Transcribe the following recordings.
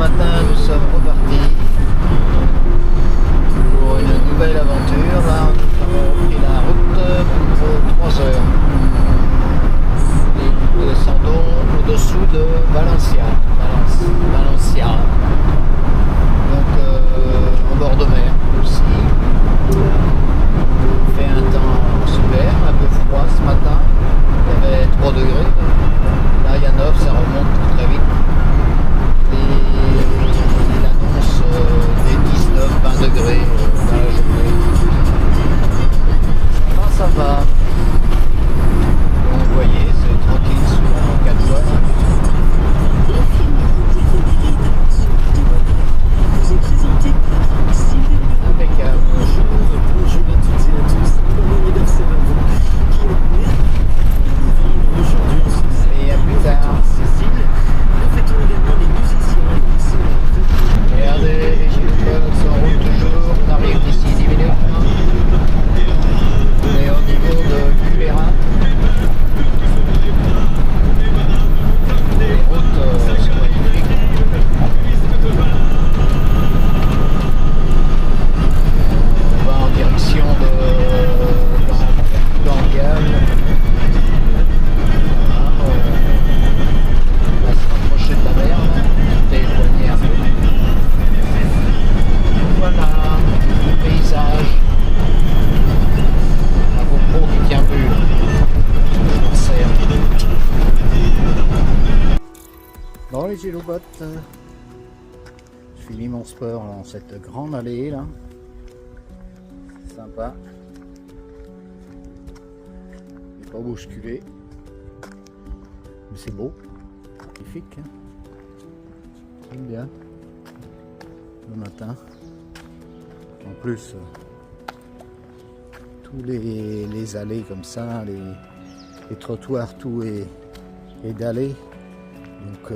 matin, nous sommes repartis pour une nouvelle aventure. Là, nous avons pris la route pour 3 heures. Et nous descendons au-dessous de Valencia. Donc, en bord de mer aussi. Il fait un temps super, un peu froid ce matin. Il y avait 3 degrés. Là, il y a 9, ça remonte très vite. Et il annonce des 19-20 degrés dans la journée. Ça va. Donc, vous voyez, c'est tranquille sur la 4 voies. Impeccable. Bonjour à toutes et à tous. Bon anniversaire à vous qui est né aujourd'hui en ce Et à plus tard. Cécile. Nous fêtons également les musiciens et qui sont Regardez, les gilets sont en route toujours. On arrive d'ici 10 minutes. On est au niveau de Culera. Les routes sont magnifiques. On va en direction de Gandial. On va se rapprocher de la mer, d'éloigner un peu. Voilà, le paysage. La GoPro qui tient plus. Je m'en sers. Bon les gilobottes, je finis mon sport dans cette grande allée là. Sympa. Il n'est pas bousculé. Mais c'est beau. Magnifique. Hein. J'aime bien. Le matin. En plus, tous les allées comme ça, les trottoirs, tout est dallé. Donc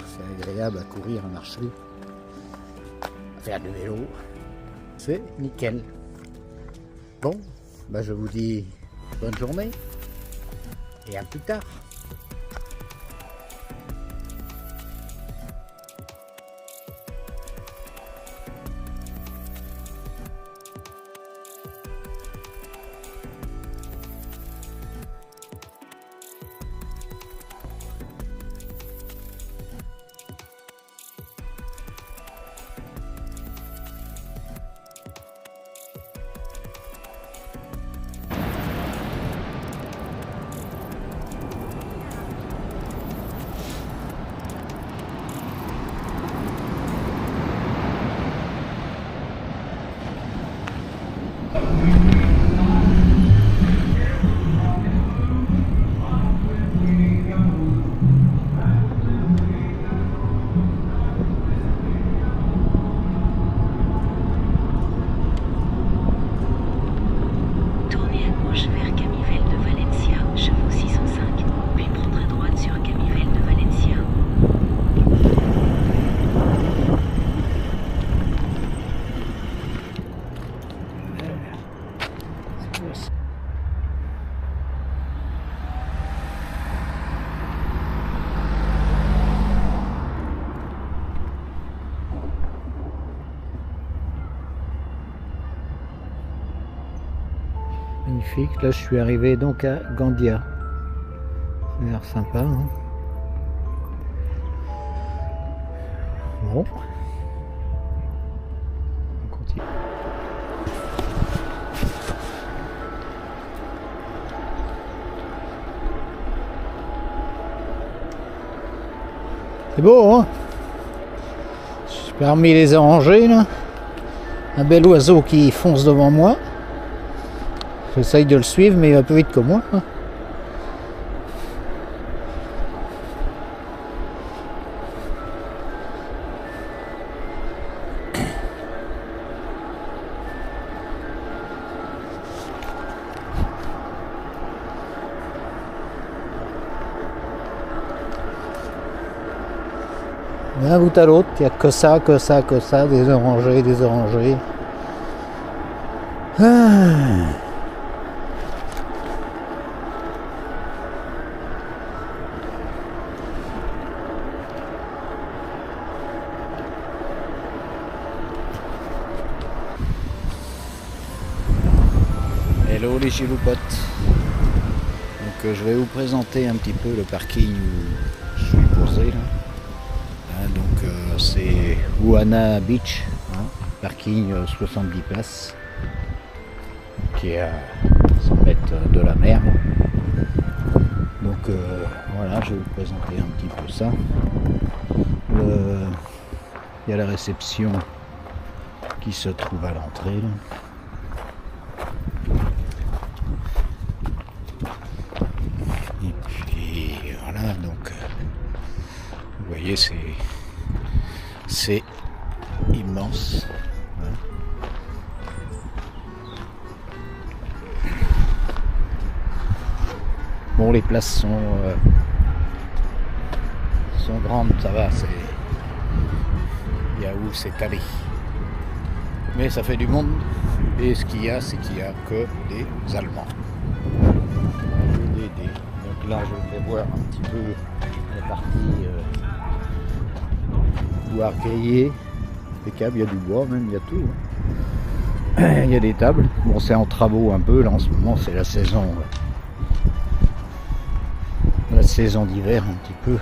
c'est agréable à courir, à marcher, à faire du vélo. C'est nickel. Bon, bah je vous dis bonne journée et à plus tard. Magnifique, là je suis arrivé donc à Gandia. Ça a l'air sympa. Hein, bon. On continue. C'est beau, hein? Je suis parmi les orangers là. Un bel oiseau qui fonce devant moi. J'essaye de le suivre, mais il va plus vite que moi. Hein. D'un bout à l'autre, il n'y a que ça, des orangers, des orangers. Ah. Hello les chiloupotes. Donc je vais vous présenter un petit peu le parking où je suis posé là. Donc c'est Wahana Beach, hein, parking 70 places, qui est à 100 mètres de la mer. Donc voilà, je vais vous présenter un petit peu ça. Il y a la réception qui se trouve à l'entrée. Et puis voilà, donc vous voyez, c'est immense. Bon, les places sont grandes, ça va, il y a où s'étaler. Mais ça fait du monde, et ce qu'il y a, c'est qu'il n'y a que des Allemands. Donc là, je vais voir un petit peu la partie bois grillé, impeccable, il y a du bois même, il y a tout. Il y a des tables, bon c'est en travaux un peu, là en ce moment c'est la saison d'hiver un petit peu.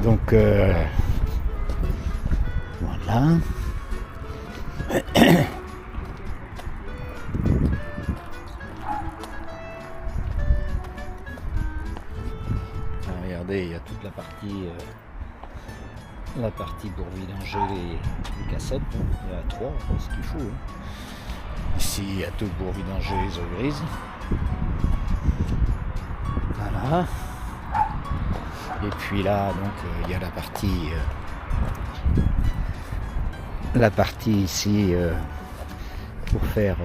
Donc voilà. Regardez, il y a toute la partie pour vidanger les cassettes. Il y a 3, ce qu'il faut. Ici, il y a tout pour vidanger les eaux grises. Voilà. Et puis là, donc, il y a la partie ici pour faire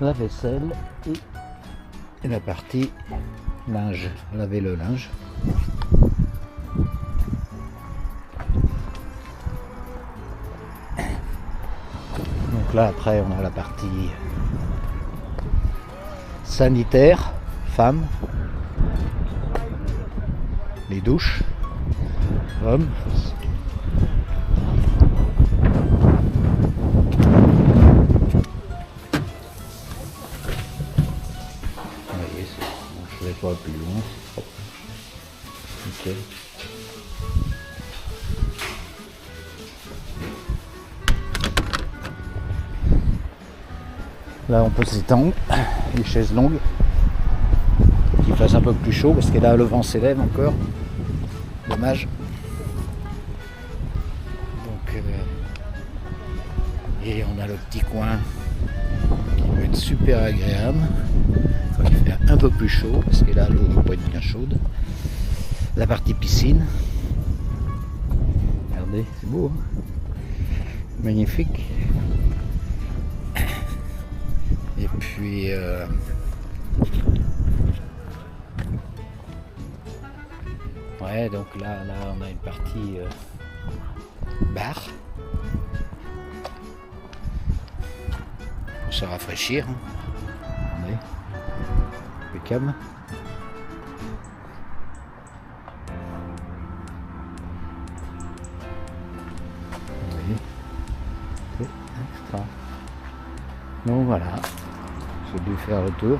la vaisselle et la partie linge, laver le linge. Donc là après on a la partie sanitaire, femmes, les douches, hommes. Je vais pas plus loin, c'est propre. Nickel. Là on peut s'étendre, les chaises longues, qu'il fasse un peu plus chaud parce que là le vent s'élève encore. Dommage. Donc et on a le petit coin qui peut être super agréable. Quand il fait un peu plus chaud, parce que là l'eau peut être bien chaude. La partie piscine. Regardez, c'est beau, hein, magnifique. Et puis ouais, donc là on a une partie bar pour se rafraîchir. Regardez. Impeccable. Oui. C'est extra. Donc voilà, j'ai dû faire le tour.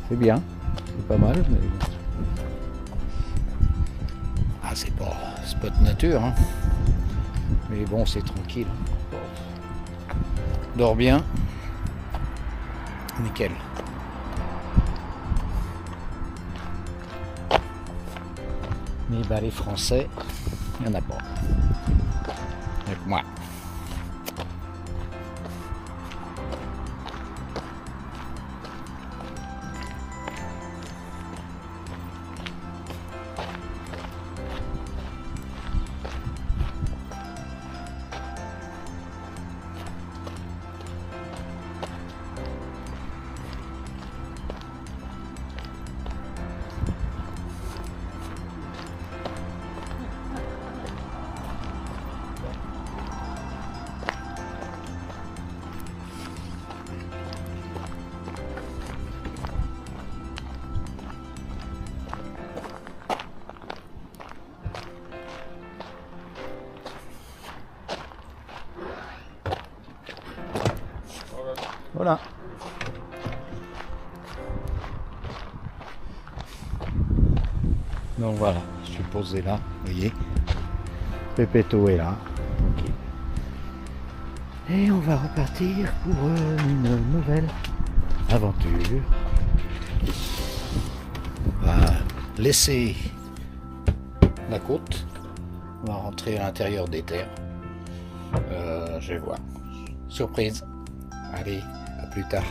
C'est bien, c'est pas mal. Mais... ah, c'est pas spot nature, hein. Mais bon, c'est tranquille. Dors bien. Nickel. Mais bah, les Français, il n'y en a pas. Avec moi. Voilà. Donc voilà, je suis posé là, vous voyez. Pépéto est là. Ok. Et on va repartir pour une nouvelle aventure. On va laisser la côte. On va rentrer à l'intérieur des terres. Je vais voir. Surprise. Allez, à plus tard.